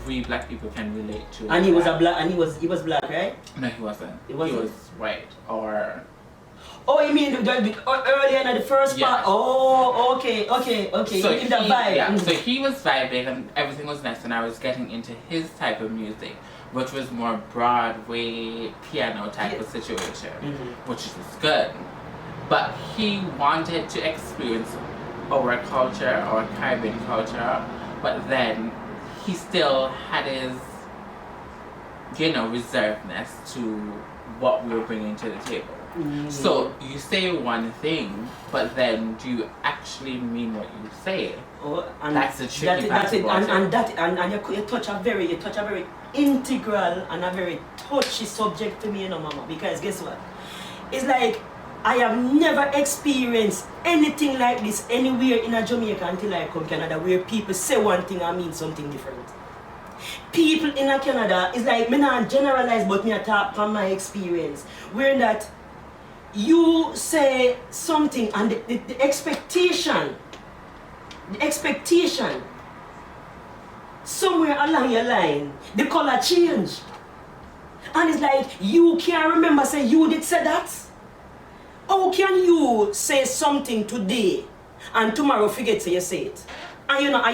we black people can relate to. And he was a black, and he was black, right? No, he wasn't. He wasn't? He was white or. Oh, you mean earlier in the first part? Oh, okay. So in the vibe. Yeah, so he was vibing and everything was nice, and I was getting into his type of music, which was more Broadway piano type of situation, which was good. But he wanted to experience our culture, our Caribbean culture, but then he still had his, reservedness to what we were bringing to the table. So you say one thing, but then do you actually mean what you say? Oh, and that's the tricky part. And you touch a very integral and a very touchy subject to me, Mama. Because guess what? It's like I have never experienced anything like this anywhere in Jamaica until I come to Canada, where people say one thing and mean something different. People in Canada, it's like me not generalize, but me talk from my experience, where that you say something and the expectation somewhere along your line, the color change. And it's like you can't remember say you did say that. How can you say something today and tomorrow forget say you say it? And you're not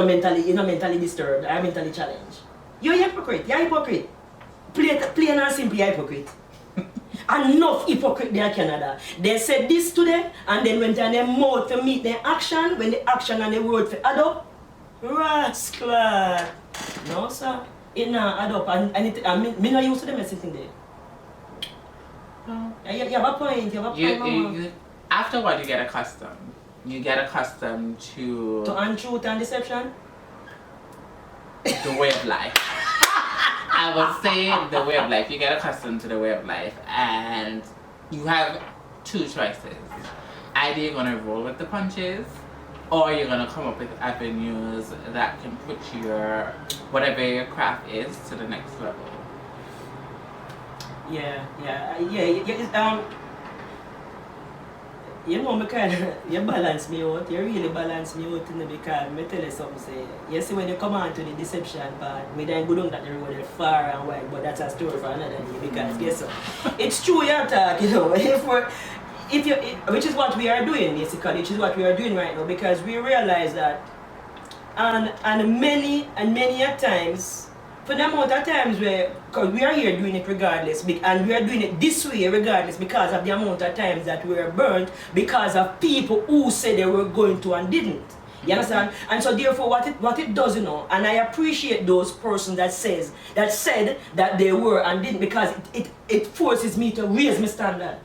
mentally disturbed, you're mentally challenged. You're a hypocrite, Plain and simply a hypocrite. Enough hypocrite there in Canada. They said this today and then went on their mouth to meet their action, when the action and the word for add up. Rascal. No sir, it not add up, and me not used to the message thing there. You have a point, you after what you get accustomed. You get accustomed to untruth and deception? The way of life. I would say the way of life. You get accustomed to the way of life, and you have two choices. Either you're going to roll with the punches, or you're going to come up with avenues that can put your, whatever your craft is, to the next level. Because you balance me out, you really balance me out, because I tell you something, say, you see when you come on to the deception part, me then go down that road far and wide, but that's a story for another day, because guess what? It's true you talk, which is what we are doing basically, which is what we are doing right now, because we realize that, and many a times, for the amount of times because we are here doing it regardless, and we are doing it this way regardless because of the amount of times that we were burnt because of people who said they were going to and didn't. You understand? And so therefore what it does, and I appreciate those persons that said that they were and didn't, because it forces me to raise my standard.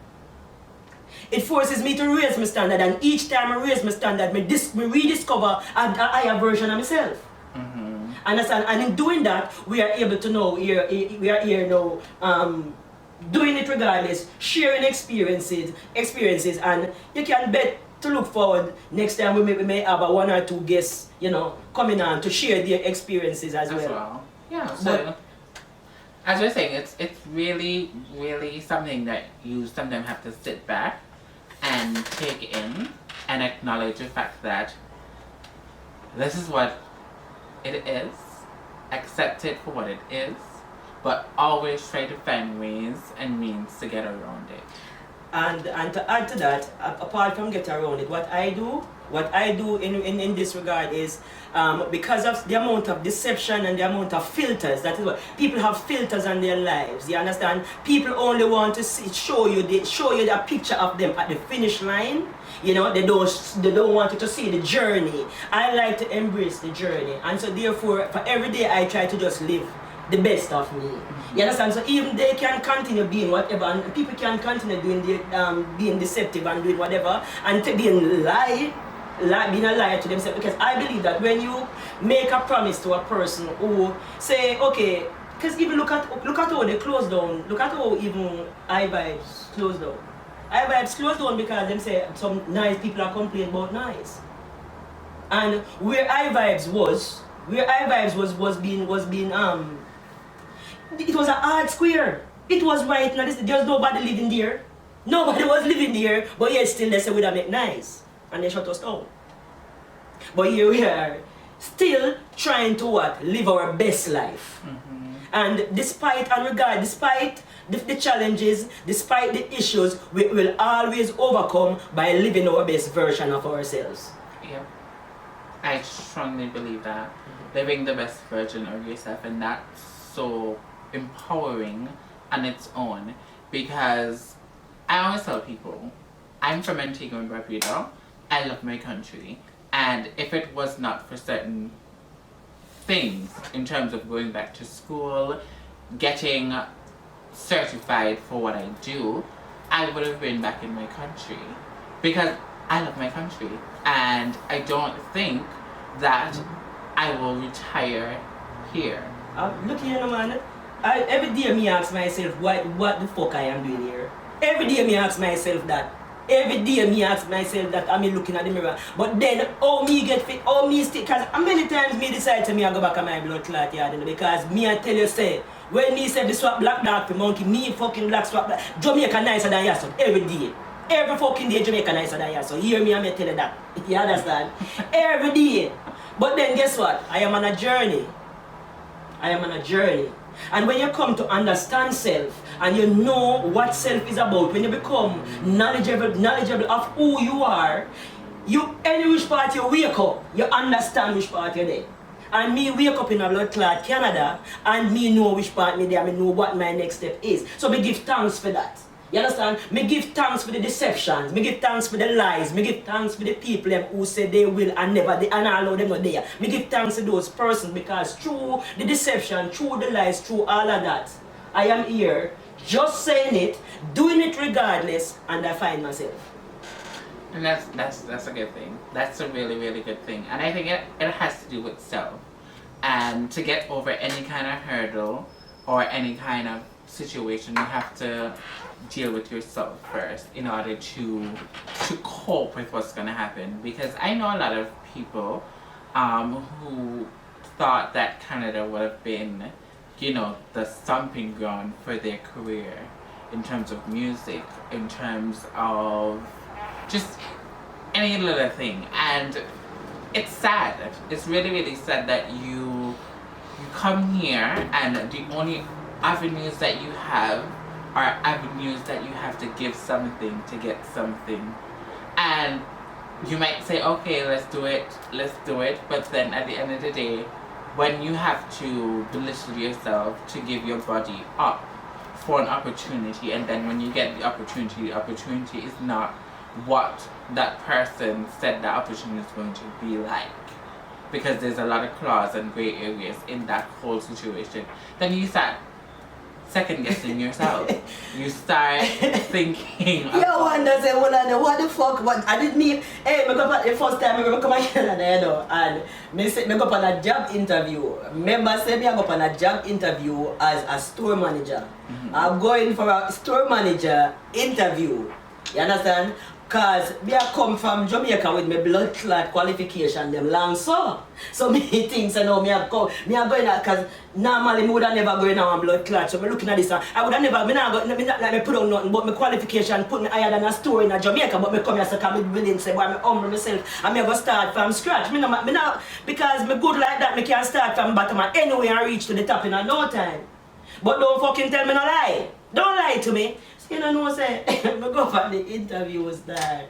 It forces me to raise my standard, and each time I raise my standard, me rediscover a higher version of myself. Understand? And in doing that, we are able to know, we are here now, doing it regardless, sharing experiences, and you can bet to look forward next time we may have one or two guests, coming on to share their experiences as well. Yeah, so as we're saying, it's really, really something that you sometimes have to sit back and take in and acknowledge the fact that this is what it is, accept it for what it is, but always try to find ways and means to get around it. And to add to that, apart from get around it, what I do in this regard is, because of the amount of deception and the amount of filters, that is what people have, filters on their lives. You understand? People only want to show you the picture of them at the finish line. They don't want you to see the journey. I like to embrace the journey, and so therefore, for every day I try to just live the best of me. You understand? So even they can continue being whatever, and people can continue doing being deceptive and doing whatever, and being being a liar to themselves. Because I believe that when you make a promise to a person who say, okay, because even look at how they close down. Look at how even iVibes close down. iVibes close down because them say some nice people are complaining about nice. And where iVibes was being it was an art square. It was right now. There's nobody living there. Nobody was living there, but yet still they say we don't make nice. And they shut us down. But here we are, still trying to what? Live our best life. And despite the challenges, despite the issues, we will always overcome by living our best version of ourselves. Yep. I strongly believe that. Living the best version of yourself, and that's so empowering on its own, because I always tell people, I'm from Antigua and Barbuda, I love my country, and if it was not for certain things in terms of going back to school, getting certified for what I do, I would have been back in my country, because I love my country, and I don't think that I will retire here. Look here, man. Every day me ask myself what the fuck I am doing here. Every day me ask myself that. Every day me ask myself that. I'm looking at the mirror. But then how me get fit, how me stick, because many times me decide to me I go back on my blood clot yard, because me I tell you say, when me say the swap black dog for monkey, me fucking black swap black, Jamaica nicer than yourself every day. Every fucking day Jamaica nicer than yourself. Hear me and me tell you that. You understand? Every day. But then guess what? I am on a journey. I am on a journey. And when you come to understand self, and you know what self is about, when you become knowledgeable of who you are, any which part you wake up, you understand which part you're there. And me wake up in a blood clot Canada, and me know which part me there, me know what my next step is. So me give thanks for that. You understand? Me give thanks for the deceptions, me give thanks for the lies, me give thanks for the people who say they will and never, and I allow them not there. Me give thanks to those persons, because through the deception, through the lies, through all of that, I am here, just saying it, doing it regardless, and I find myself. And that's a good thing. That's a really, really good thing. And I think it has to do with self. And to get over any kind of hurdle or any kind of situation, you have to deal with yourself first in order to cope with what's going to happen. Because I know a lot of people who thought that Canada would have been, you know, the stomping ground for their career in terms of music, in terms of just any little thing. And it's sad. It's really, really sad that you come here and the only avenues that you have are avenues that you have to give something to get something. And you might say, okay, let's do it, but then at the end of the day, when you have to belittle yourself to give your body up for an opportunity, and then when you get the opportunity is not what that person said the opportunity is going to be like, because there's a lot of clause and gray areas in that whole situation, then you start second guessing yourself. You start thinking. Yo, wonder say, what the fuck? What I didn't mean. Hey, me go for the first time I come to Canada, you know, and me go on a job interview. Remember, say me I go on a job interview as a store manager. I'm going for a store manager interview. You understand? Cause me I come from Jamaica with my blood clot qualification them long so me think so now me I going cause normally me would have never go in on blood clot, so me looking at this I would have never like me put on nothing but my qualification put me higher than a store in Jamaica, but me come here so cause me willing say boy me humble myself and me go start from scratch. Me no because me good like that, me can start from bottom and anyway and reach to the top in no time. But don't fucking tell me no lie. Don't lie to me. You know say, I go for the interviews there.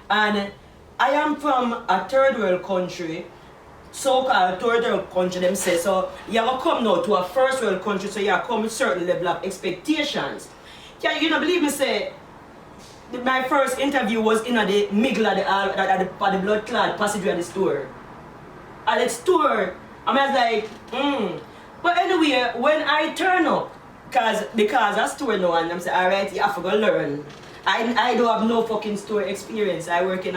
And I am from a third world country, so-called third world country, them say, so you have to come now to a first world country, so you have to come with certain level of expectations. Can you not believe me say, my first interview was in the middle of the blood clot passageway at the store. At the store, I was like, But anyway, when I turn up, because I store now and I'm saying, alright, you have to go learn. I don't have no fucking store experience. I work in